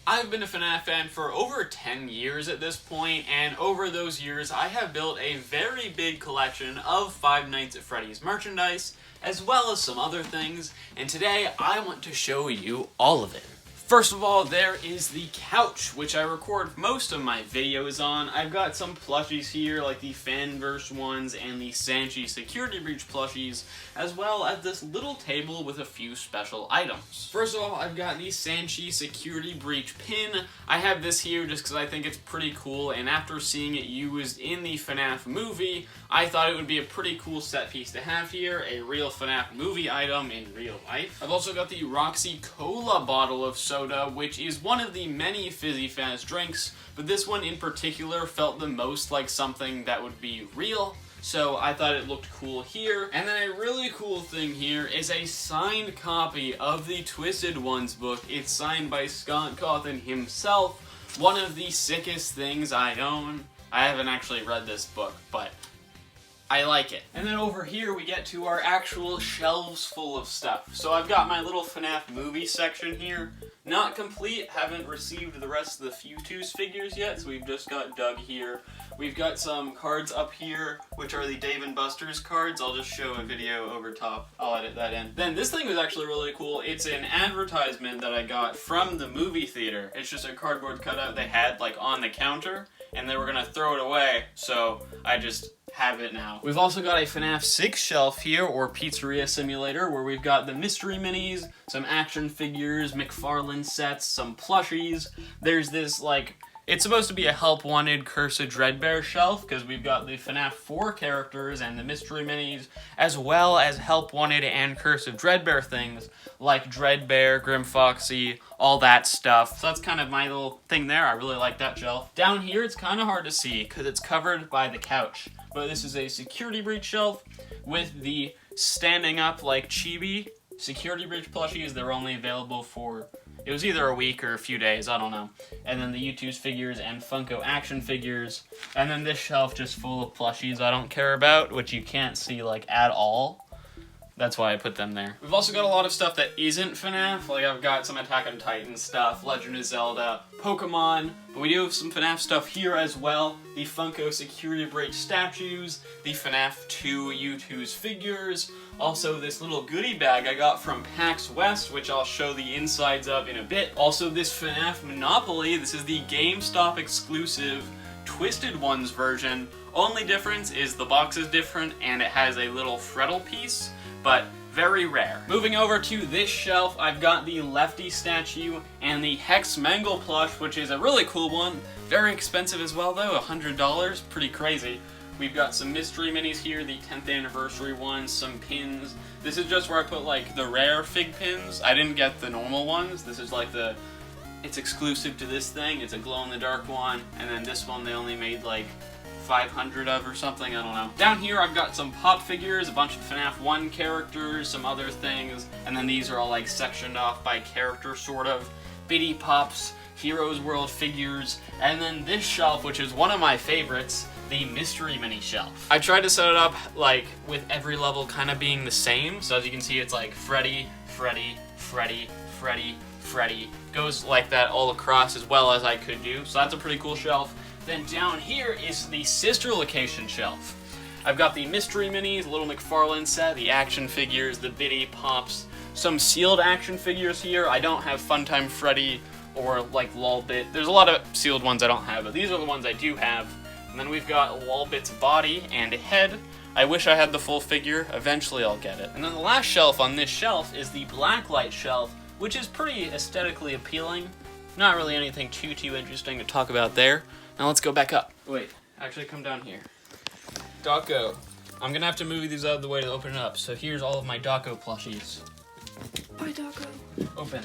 I've been a FNaF fan for over 10 years at this point, and over those years I have built a very big collection of Five Nights at Freddy's merchandise, as well as some other things, and today I want to show you all of it. First of all, there is the couch, which I record most of my videos on. I've got some plushies here, like the Fanverse ones and the Sanchi Security Breach plushies, as well as this little table with a few special items. First of all, I've got the Sanchi Security Breach pin. I have this here just because I think it's pretty cool, and after seeing it used in the FNaF movie, I thought it would be a pretty cool set piece to have here, a real FNaF movie item in real life. I've also got the Roxy Cola bottle of soda, which is one of the many Fizzy Faz drinks, but this one in particular felt the most like something that would be real, so I thought it looked cool here. And then a really cool thing here is a signed copy of the Twisted Ones book. It's signed by Scott Cawthon himself, one of the sickest things I own. I haven't actually read this book, but I like it. And then over here we get to our actual shelves full of stuff. So I've got my little FNaF movie section here. Not complete, haven't received the rest of the Fuse figures yet, so we've just got Doug here. We've got some cards up here, which are the Dave & Buster's cards. I'll just show a video over top. I'll edit that in. Then this thing was actually really cool. It's an advertisement that I got from the movie theater. It's just a cardboard cutout they had like on the counter, and they were gonna throw it away, so I just have it now. We've also got a FNaF 6 shelf here, or Pizzeria Simulator, where we've got the mystery minis, some action figures, McFarlane sets, some plushies. There's this, like, it's supposed to be a Help Wanted Cursed Dreadbear shelf, because we've got the FNaF 4 characters and the mystery minis, as well as Help Wanted and Cursed Dreadbear things, like Dreadbear, Grim Foxy, all that stuff. So that's kind of my little thing there. I really like that shelf. Down here, it's kind of hard to see, because it's covered by the couch. But this is a security breach shelf with the standing up like chibi security breach plushies. They're only available for, it was either a week or a few days, I don't know. And then the U2's figures and Funko action figures. And then this shelf just full of plushies I don't care about, which you can't see like at all. That's why I put them there. We've also got a lot of stuff that isn't FNaF, like I've got some Attack on Titan stuff, Legend of Zelda, Pokemon, but we do have some FNaF stuff here as well. The Funko Security Breach statues, the FNaF 2 U2's figures, also this little goodie bag I got from PAX West, which I'll show the insides of in a bit. Also this FNaF Monopoly, this is the GameStop exclusive Twisted Ones version. Only difference is the box is different and it has a little Freddy piece, but very rare. Moving over to this shelf, I've got the Lefty statue and the Hex Mangle plush, which is a really cool one. Very expensive as well though, $100, pretty crazy. We've got some mystery minis here, the 10th anniversary ones, some pins. This is just where I put like the rare fig pins. I didn't get the normal ones. This is like it's exclusive to this thing. It's a glow-in-the-dark one, and then this one they only made like 500 of or something, I don't know. Down here I've got some pop figures, a bunch of FNaF 1 characters, some other things, and then these are all like sectioned off by character sort of. Biddy Pops, Heroes World figures, and then this shelf, which is one of my favorites, the Mystery Mini shelf. I tried to set it up like with every level kind of being the same, so as you can see it's like Freddy, Freddy, Freddy, Freddy, Freddy. Goes like that all across as well as I could do, so that's a pretty cool shelf. Then down here is the sister location shelf. I've got the mystery minis, little McFarlane set, the action figures, the Biddy Pops, some sealed action figures here. I don't have Funtime Freddy or like Lolbit. There's a lot of sealed ones I don't have, but these are the ones I do have. And then we've got Lolbit's body and head. I wish I had the full figure. Eventually I'll get it. And then the last shelf on this shelf is the Blacklight shelf, which is pretty aesthetically appealing. Not really anything too interesting to talk about there. Now let's go back up. Wait, actually come down here. Dako. I'm gonna have to move these out of the way to open it up. So here's all of my Dako plushies. Bye, Dako. Open.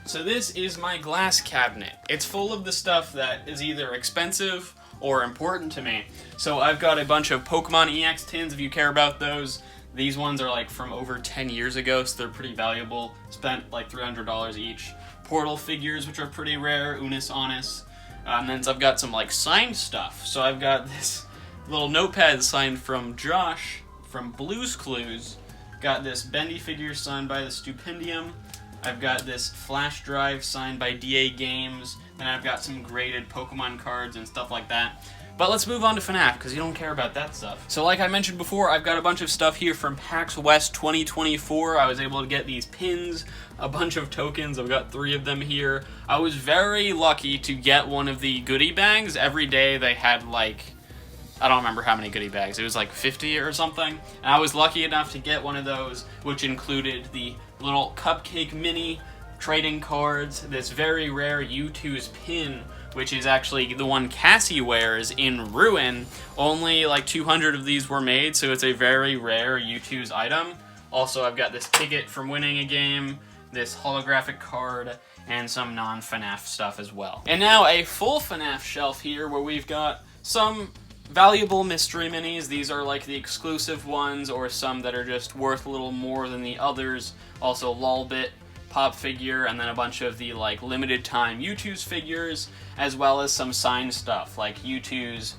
So this is my glass cabinet. It's full of the stuff that is either expensive or important to me. So I've got a bunch of Pokemon EX tins if you care about those. These ones are like from over 10 years ago, so they're pretty valuable. Spent like $300 each. Portal figures, which are pretty rare, Unis Honest. And then I've got some like signed stuff. So I've got this little notepad signed from Josh from Blue's Clues. Got this Bendy figure signed by the Stupendium. I've got this flash drive signed by DA Games. Then I've got some graded Pokemon cards and stuff like that. But let's move on to FNaF, because you don't care about that stuff. So like I mentioned before, I've got a bunch of stuff here from PAX West 2024. I was able to get these pins, a bunch of tokens. I've got 3 of them here. I was very lucky to get one of the goodie bags. Every day they had like, I don't remember how many goodie bags. It was like 50 or something. And I was lucky enough to get one of those, which included the little cupcake mini trading cards, this very rare U2's pin, which is actually the one Cassie wears in Ruin. Only like 200 of these were made, so it's a very rare U2's item. Also, I've got this ticket from winning a game, this holographic card, and some non-FNaF stuff as well. And now a full FNaF shelf here where we've got some valuable mystery minis. These are like the exclusive ones, or some that are just worth a little more than the others. Also Lolbit pop figure, and then a bunch of the like limited time U2's figures, as well as some signed stuff like U2's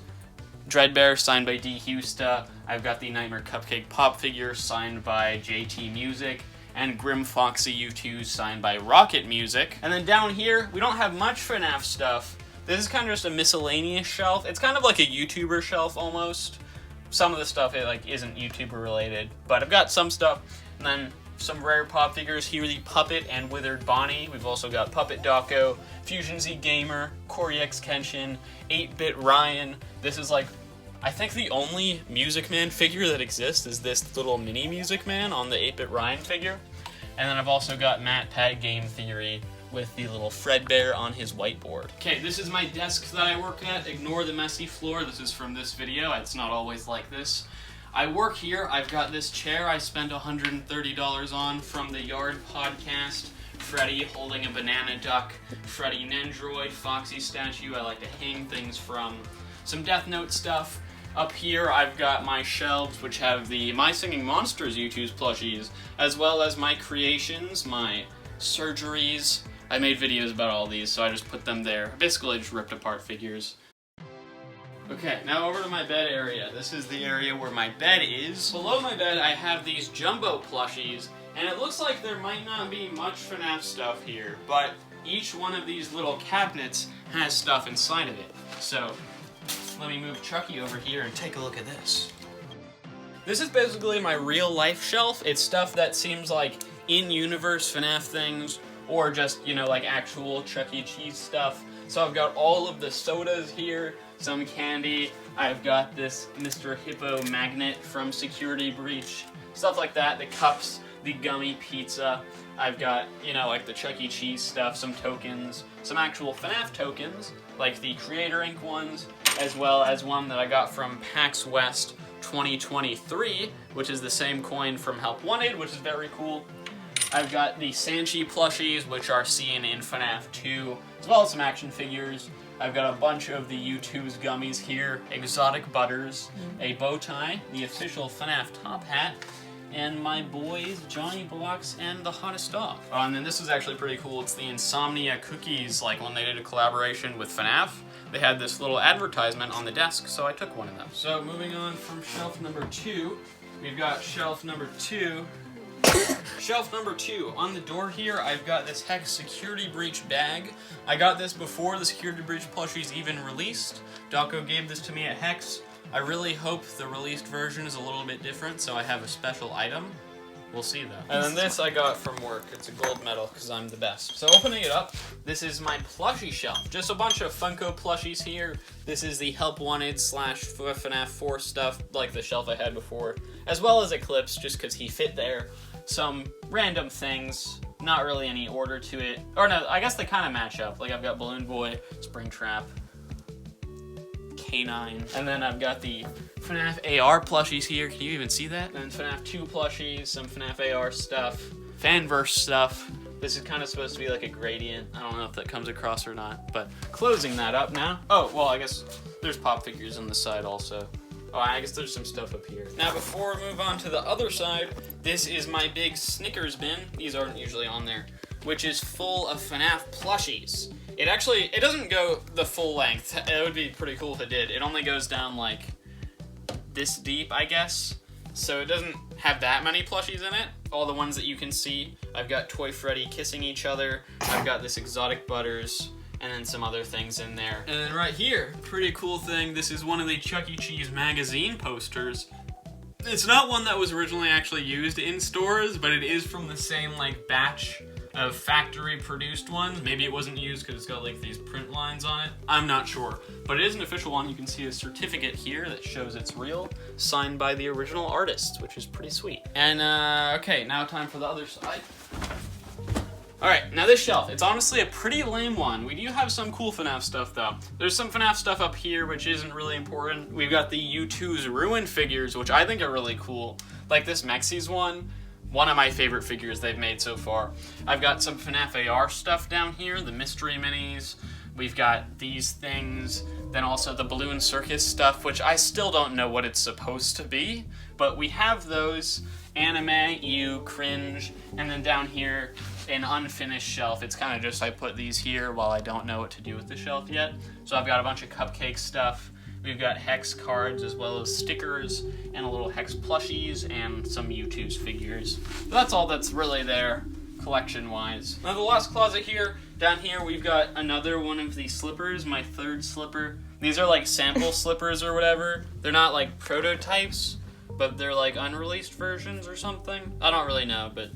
Dreadbear signed by D. Husta. I've got the Nightmare Cupcake pop figure signed by JT Music, and Grim Foxy U2's signed by Rocket Music. And then down here, we don't have much FNaF stuff. This is kind of just a miscellaneous shelf. It's kind of like a YouTuber shelf almost. Some of the stuff like isn't YouTuber related, but I've got some stuff. And then some rare pop figures here, the Puppet and Withered Bonnie. We've also got Puppet Dako, Fusion Z Gamer, Corey X Kenshin, 8-Bit Ryan. This is like, I think the only Music Man figure that exists is this little mini Music Man on the 8-Bit Ryan figure. And then I've also got MatPat Game Theory with the little Fredbear on his whiteboard. Okay, this is my desk that I work at. Ignore the messy floor. This is from this video. It's not always like this. I work here. I've got this chair I spent $130 on from the Yard podcast. Freddy holding a banana duck, Freddy Nendroid, Foxy statue I like to hang things from, some Death Note stuff. Up here I've got my shelves which have the My Singing Monsters U2's plushies, as well as my creations, my surgeries. I made videos about all these, so I just put them there. Basically just ripped apart figures. Okay, now over to my bed area. This is the area where my bed is. Below my bed, I have these jumbo plushies, and it looks like there might not be much FNaF stuff here, but each one of these little cabinets has stuff inside of it. So, let me move Chucky over here and take a look at this. This is basically my real-life shelf. It's stuff that seems like in-universe FNaF things, or just, you know, like actual Chuck E. Cheese stuff. So I've got all of the sodas here, some candy. I've got this Mr. Hippo magnet from Security Breach, stuff like that, the cups, the gummy pizza. I've got, you know, like the Chuck E. Cheese stuff, some tokens, some actual FNaF tokens, like the Creator Inc. ones, as well as one that I got from PAX West 2023, which is the same coin from Help Wanted, which is very cool. I've got the Sanchi plushies, which are seen in FNaF 2, as well as some action figures. I've got a bunch of the U2's gummies here, Exotic Butters, a bow tie, the official FNaF top hat, and my boys, Johnny Blocks and the Hottest Off. Oh, and then this is actually pretty cool. It's the Insomnia cookies, like when they did a collaboration with FNaF. They had this little advertisement on the desk, so I took one of them. So moving on from shelf number 2, we've got shelf number 2. Shelf number 2. On the door here, I've got this Hex Security Breach bag. I got this before the Security Breach plushies even released. Dako gave this to me at Hex. I really hope the released version is a little bit different, so I have a special item. We'll see though. And then this I got from work. It's a gold medal because I'm the best. So opening it up, this is my plushie shelf. Just a bunch of Funko plushies here. This is the Help Wanted / FNaF 4 stuff, like the shelf I had before, as well as Eclipse, just because he fit there. Some random things, not really any order to it. Or no, I guess they kind of match up. Like I've got Balloon Boy, Springtrap, K9, and then I've got the FNaF AR plushies here. Can you even see that? And FNaF 2 plushies, some FNaF AR stuff, Fanverse stuff. This is kind of supposed to be like a gradient. I don't know if that comes across or not, but closing that up now. Oh, well, I guess there's pop figures on the side also. Oh, I guess there's some stuff up here. Now, before we move on to the other side, this is my big Snickers bin. These aren't usually on there, which is full of FNaF plushies. It doesn't go the full length. It would be pretty cool if it did. It only goes down like this deep, I guess. So it doesn't have that many plushies in it. all the ones that you can see. I've got Toy Freddy kissing each other. I've got this Exotic Butters, and then some other things in there. And then right here, pretty cool thing. This is one of the Chuck E. Cheese magazine posters. It's not one that was originally actually used in stores, but it is from the same like batch of factory produced ones. Maybe it wasn't used because it's got like these print lines on it. I'm not sure, but it is an official one. You can see a certificate here that shows it's real, signed by the original artist, which is pretty sweet. And okay, now time for the other side. Alright, now this shelf, it's honestly a pretty lame one. We do have some cool FNaF stuff though. There's some FNaF stuff up here which isn't really important. We've got the U2's Ruin figures, which I think are really cool. Like this Mexi's one of my favorite figures they've made so far. I've got some FNaF AR stuff down here, the mystery minis. We've got these things, then also the Balloon Circus stuff, which I still don't know what it's supposed to be, but we have those. Anime, ew, cringe, and then down here, an unfinished shelf. It's kind of just I put these here while I don't know what to do with the shelf yet. So I've got a bunch of cupcake stuff. We've got Hex cards as well as stickers and a little Hex plushies and some U2's figures. So that's all that's really there collection-wise. Now the last closet here, down here we've got another one of these slippers, my third slipper. These are like sample slippers or whatever. They're not like prototypes, but they're like unreleased versions or something. I don't really know, but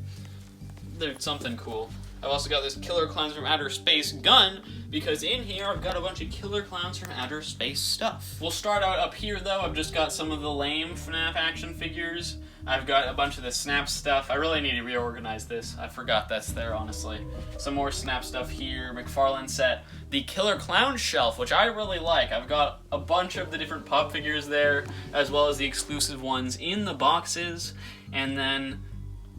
they're something cool. I've also got this Killer Clowns from Outer Space gun, because in here I've got a bunch of Killer Clowns from Outer Space stuff. We'll start out up here though. I've just got some of the lame FNaF action figures. I've got a bunch of the Snap stuff. I really need to reorganize this. I forgot that's there, honestly. Some more Snap stuff here, McFarlane set. The Killer Clown shelf, which I really like. I've got a bunch of the different pop figures there, as well as the exclusive ones in the boxes. And then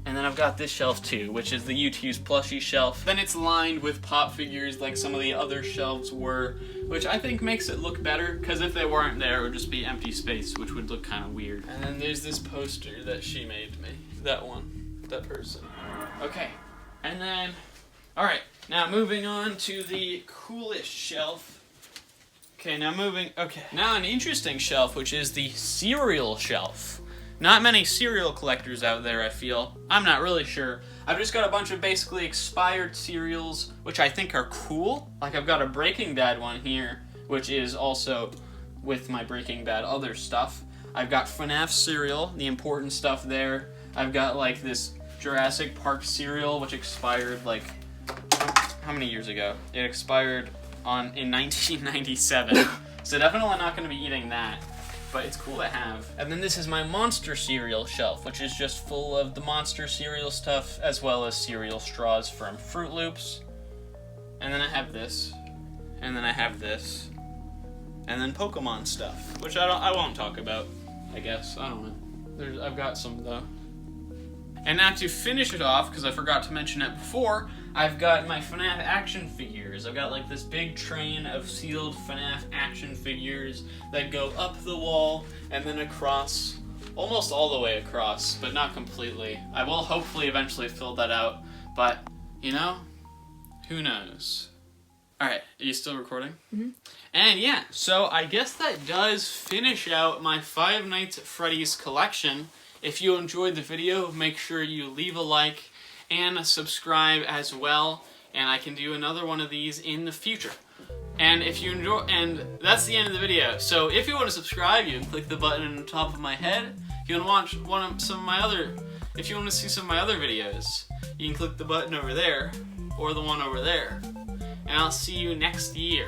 I've got this shelf too, which is the U2's plushie shelf. Then it's lined with pop figures like some of the other shelves were, which I think makes it look better, because if they weren't there, it would just be empty space, which would look kind of weird. And then there's this poster that she made me. That one. That person. Okay. And then, alright, now moving on to the coolest shelf. Okay, now an interesting shelf, which is the cereal shelf. Not many cereal collectors out there, I feel. I'm not really sure. I've just got a bunch of basically expired cereals, which I think are cool. Like I've got a Breaking Bad one here, which is also with my Breaking Bad other stuff. I've got FNaF cereal, the important stuff there. I've got like this Jurassic Park cereal, which expired like, how many years ago? It expired in 1997. So definitely not going to be eating that. But it's cool to have. And then this is my Monster cereal shelf, which is just full of the Monster cereal stuff, as well as cereal straws from Fruit Loops. And then I have this, and then I have this, and then Pokemon stuff, which I won't talk about, I guess. I don't know. I've got some though. And now to finish it off, because I forgot to mention it before, I've got my FNaF action figures. I've got like this big train of sealed FNaF action figures that go up the wall and then across, almost all the way across, but not completely. I will hopefully eventually fill that out, but, you know, who knows? Alright, are you still recording? Mm-hmm. And yeah, so I guess that does finish out my Five Nights at Freddy's collection. If you enjoyed the video, make sure you leave a like and subscribe as well, and I can do another one of these in the future. And if you enjoy, and that's the end of the video. So if you want to subscribe, you can click the button on the top of my head. If you want to watch if you want to see some of my other videos, you can click the button over there, or the one over there. And I'll see you next year.